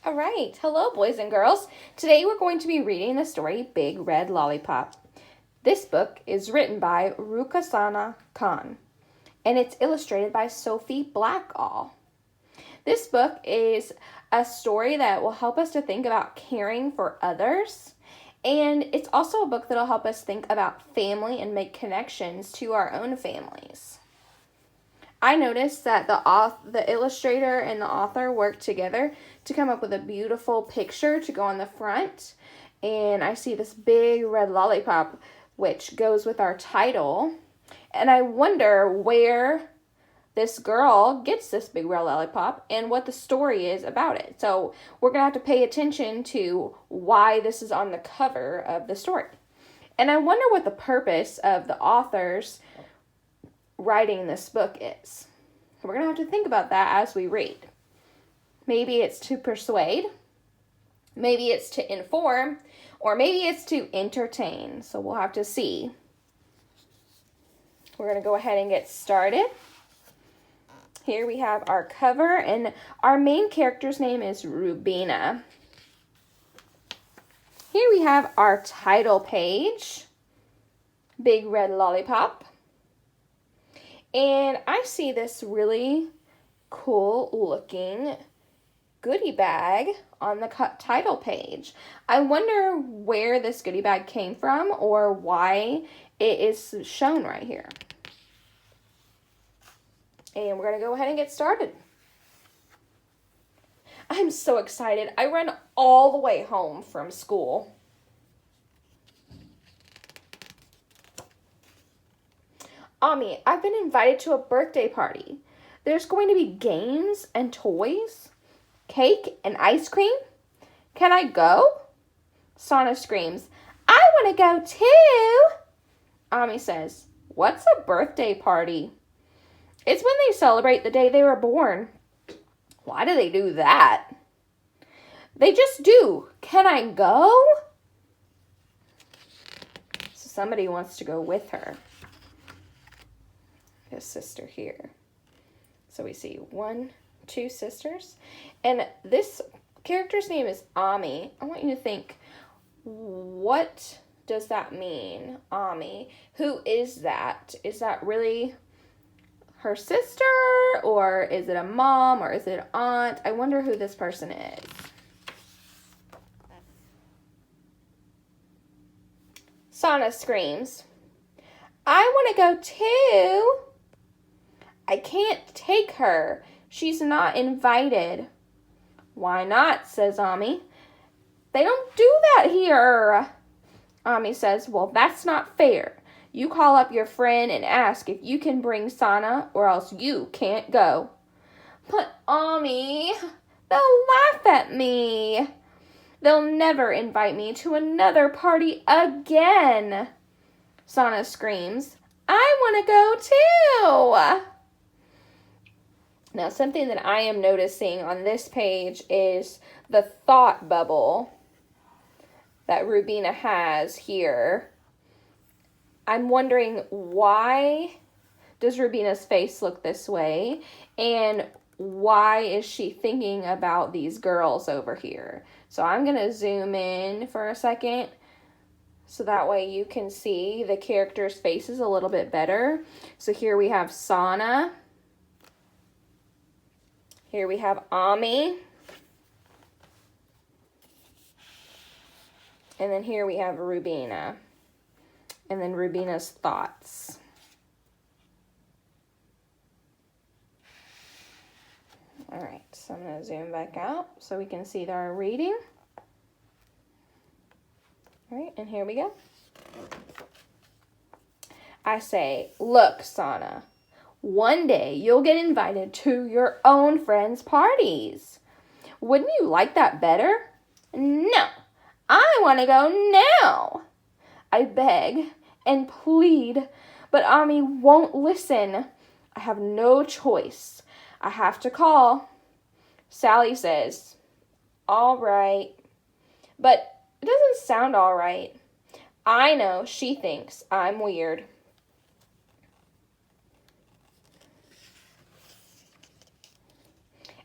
All right, hello boys and girls. Today we're going to be reading the story Big Red Lollipop. This book is written by Rukhsana Khan and it's illustrated by Sophie Blackall. This book is a story that will help us to think about caring for others, and it's also a book that will help us think about family and make connections to our own families. I noticed that the illustrator and the author worked together to come up with a beautiful picture to go on the front. And I see this big red lollipop, which goes with our title. And I wonder where this girl gets this big red lollipop and what the story is about it. So we're going to have to pay attention to why this is on the cover of the story. And I wonder what the purpose of the author's writing this book is. We're going to have to think about that as we read. Maybe it's to persuade, maybe it's to inform, or maybe it's to entertain. So we'll have to see. We're going to go ahead and get started. Here we have our cover, and our main character's name is Rubina. Here we have our title page, Big Red Lollipop. And I see this really cool looking goodie bag on the title page. I wonder where this goodie bag came from or why it is shown right here. And we're going to go ahead and get started. I'm so excited. I ran all the way home from school. Ami, I've been invited to a birthday party. There's going to be games and toys, cake and ice cream. Can I go? Sana screams, I want to go too. Ami says, what's a birthday party? It's when they celebrate the day they were born. Why do they do that? They just do. Can I go? So somebody wants to go with her. His sister here. So we see 1, 2 sisters. And this character's name is Ami. I want you to think, what does that mean, Ami? Who is that? Is that really her sister? Or is it a mom? Or is it an aunt? I wonder who this person is. Sana screams, I want to go too. I can't take her. She's not invited. Why not, says Ami. They don't do that here. Ami says, well, that's not fair. You call up your friend and ask if you can bring Sana or else you can't go. But Ami, they'll laugh at me. They'll never invite me to another party again. Sana screams, I want to go too. Now, something that I am noticing on this page is the thought bubble that Rubina has here. I'm wondering, why does Rubina's face look this way? And why is she thinking about these girls over here? So I'm going to zoom in for a second so that way you can see the characters' faces a little bit better. So here we have Sana. Here we have Ami. And then here we have Rubina. And then Rubina's thoughts. All right, so I'm going to zoom back out so we can see our reading. All right, and here we go. I say, look, Sana. One day, you'll get invited to your own friends' parties. Wouldn't you like that better? No, I want to go now. I beg and plead, but Ami won't listen. I have no choice. I have to call. Sally says, all right. But it doesn't sound all right. I know she thinks I'm weird.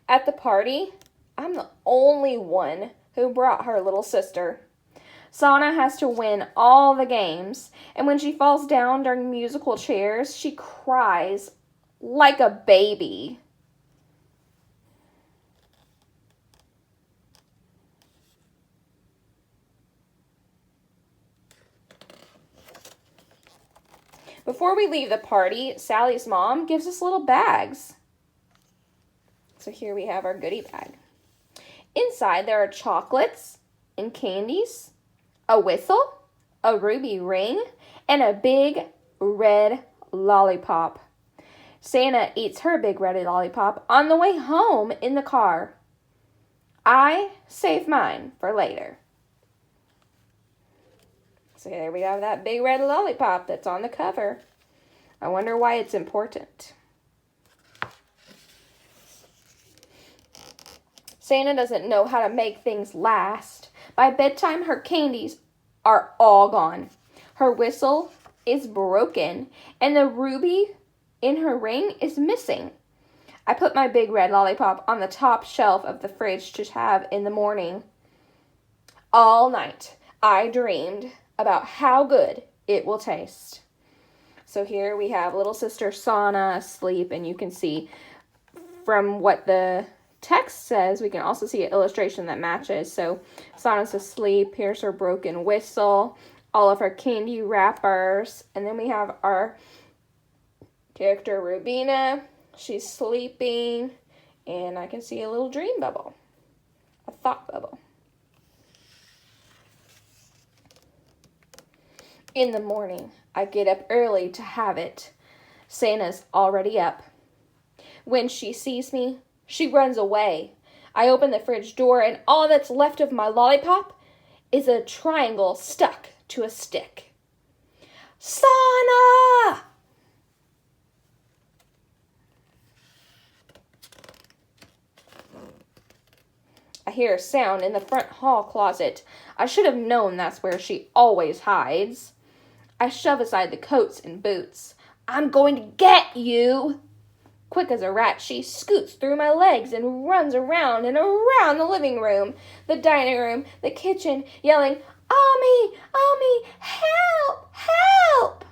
At the party, I'm the only one who brought her little sister. Sana has to win all the games, and when she falls down during musical chairs, she cries like a baby. Before we leave the party, Sally's mom gives us little bags. So here we have our goodie bag. Inside there are chocolates and candies, a whistle, a ruby ring, and a big red lollipop. Santa eats her big red lollipop on the way home in the car. I save mine for later. So there we have that big red lollipop that's on the cover. I wonder why it's important. Santa doesn't know how to make things last. By bedtime, her candies are all gone. Her whistle is broken, and the ruby in her ring is missing. I put my big red lollipop on the top shelf of the fridge to have in the morning. All night, I dreamed about how good it will taste. So here we have little sister Sana asleep, and you can see from what the text says, we can also see an illustration that matches. So Sana's asleep. Here's her broken whistle, all of her candy wrappers, and then we have our character Rubina. She's sleeping, and I can see a little dream bubble, a thought bubble. In the morning, I get up early to have it. Santa's already up. When she sees me, she runs away. I open the fridge door, and all that's left of my lollipop is a triangle stuck to a stick. Sana! I hear a sound in the front hall closet. I should have known that's where she always hides. I shove aside the coats and boots. I'm going to get you! Quick as a rat, she scoots through my legs and runs around and around the living room, the dining room, the kitchen, yelling, Ami! Ami! Help! Help!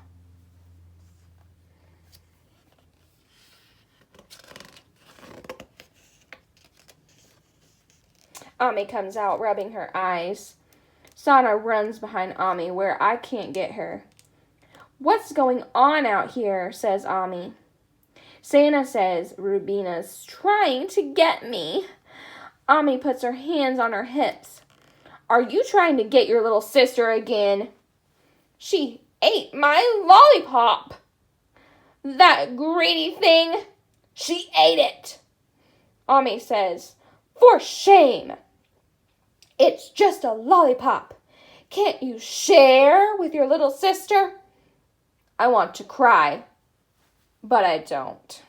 Ami comes out, rubbing her eyes. Sana runs behind Ami where I can't get her. What's going on out here? Says Ami. Santa says Rubina's trying to get me. Ami puts her hands on her hips. Are you trying to get your little sister again? She ate my lollipop. That greedy thing. She ate it. Ami says, for shame. It's just a lollipop. Can't you share with your little sister? I want to cry, but I don't.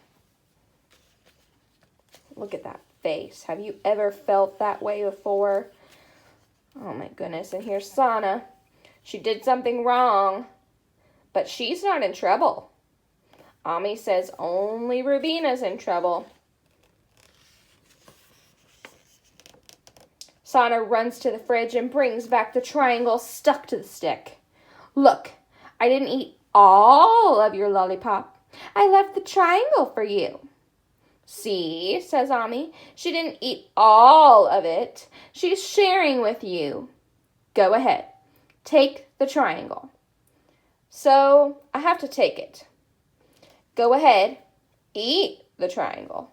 Look at that face. Have you ever felt that way before? Oh my goodness. And here's Sana. She did something wrong, but she's not in trouble. Ami says only Rubina's in trouble. Sana runs to the fridge and brings back the triangle stuck to the stick. Look, I didn't eat all of your lollipop. I left the triangle for you. See, says Ami, she didn't eat all of it. She's sharing with you. Go ahead, take the triangle. So I have to take it. Go ahead, eat the triangle.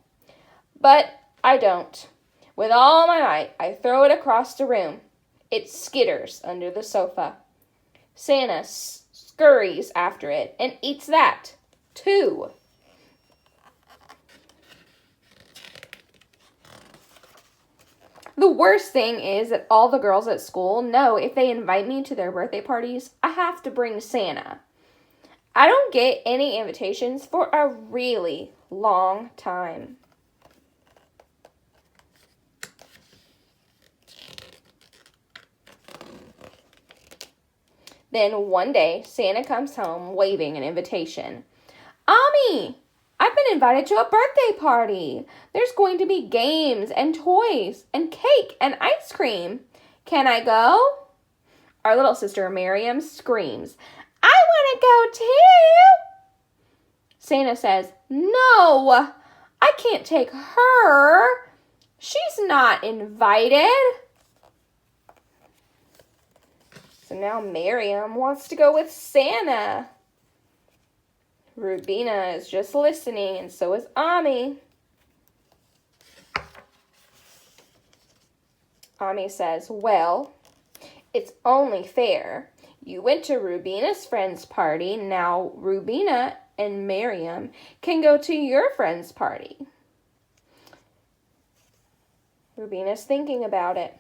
But I don't. With all my might, I throw it across the room. It skitters under the sofa. Santa scurries after it and eats that, too. The worst thing is that all the girls at school know if they invite me to their birthday parties, I have to bring Santa. I don't get any invitations for a really long time. Then one day, Santa comes home waving an invitation. Ami, I've been invited to a birthday party. There's going to be games and toys and cake and ice cream. Can I go? Our little sister Miriam screams, I want to go too. Santa says, no, I can't take her. She's not invited. So now Miriam wants to go with Santa. Rubina is just listening, and so is Ami. Ami says, well, it's only fair. You went to Rubina's friend's party. Now Rubina and Miriam can go to your friend's party. Rubina's thinking about it.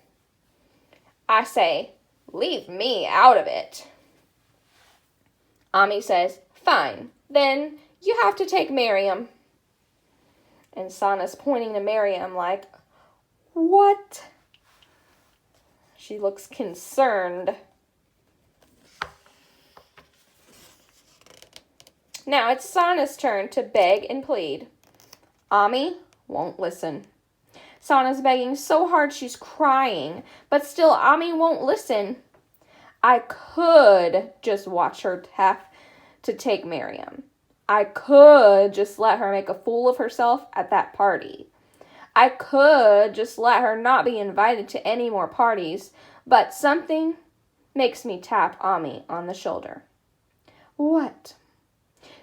I say, leave me out of it. Ami says, fine, then you have to take Miriam. And Sana's pointing to Miriam like, what? She looks concerned. Now it's Sana's turn to beg and plead. Ami won't listen. Sana's begging so hard she's crying, but still Ami won't listen. I could just watch her have to take Miriam. I could just let her make a fool of herself at that party. I could just let her not be invited to any more parties, but something makes me tap Ami on the shoulder. What?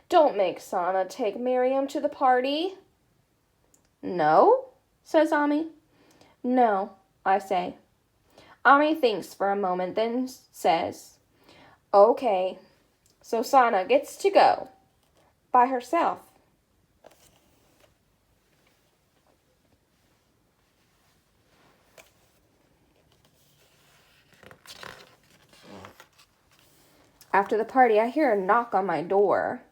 Don't make Sana take Miriam to the party. No, says Ami. No, I say. Ami thinks for a moment, then says, okay, so Sana gets to go by herself. After the party, I hear a knock on my door.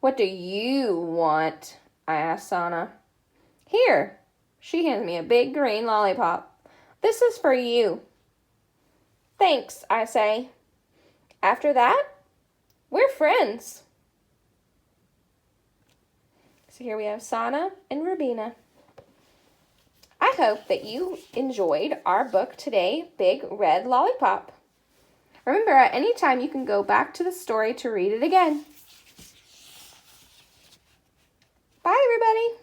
What do you want? I ask Sana. Here. She hands me a big green lollipop. This is for you. Thanks, I say. After that, we're friends. So here we have Sana and Rubina. I hope that you enjoyed our book today, Big Red Lollipop. Remember, at any time you can go back to the story to read it again. Bye, everybody.